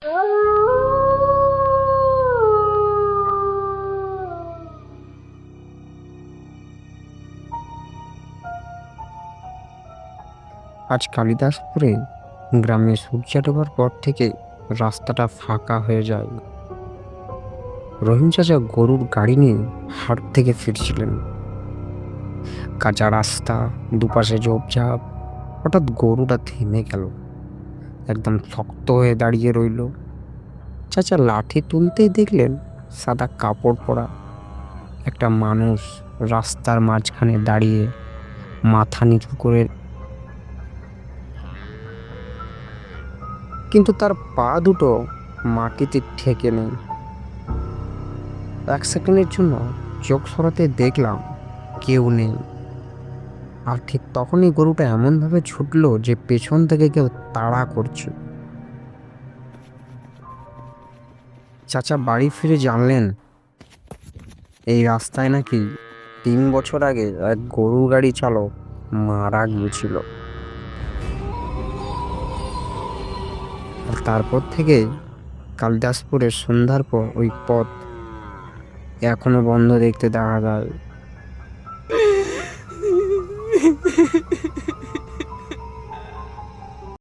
আজ কালিদাসপুরে গ্রামে সূর্য ডোবার পর থেকে রাস্তাটা ফাঁকা হয়ে যায়। রহিম চাচা গরুর গাড়ি নিয়ে হাট থেকে ফিরছিলেন। কাঁচা রাস্তা, দুপাশে ঝোপঝাপ। হঠাৎ গরুটা থেমে গেল, একদম শক্ত হয়ে দাঁড়িয়ে রইল। চাচা লাঠি তুলতেই দেখলেন সাদা কাপড় পরা একটা মানুষ রাস্তার মাঝখানে দাঁড়িয়ে মাথা নিচু করে, কিন্তু তার পা দুটো মাটিতে ঠেকে নেই। এক সেকেন্ডের জন্য চোখ সরাতে দেখলাম কেউ নেই। আর ঠিক তখনই গরুটা এমনভাবে ছুটলো যে পেছন থেকে কেউ তাড়া করছে। চাচা বাড়ি ফিরে জানলেন এই রাস্তায় নাকি 3 বছর আগে এক গরু গাড়ি চালক মারা গিয়েছিল। আর তারপর থেকে কালিদাসপুরের সন্ধ্যার পর ওই পথ এখনো বন্ধ দেখতে দেখা যায়।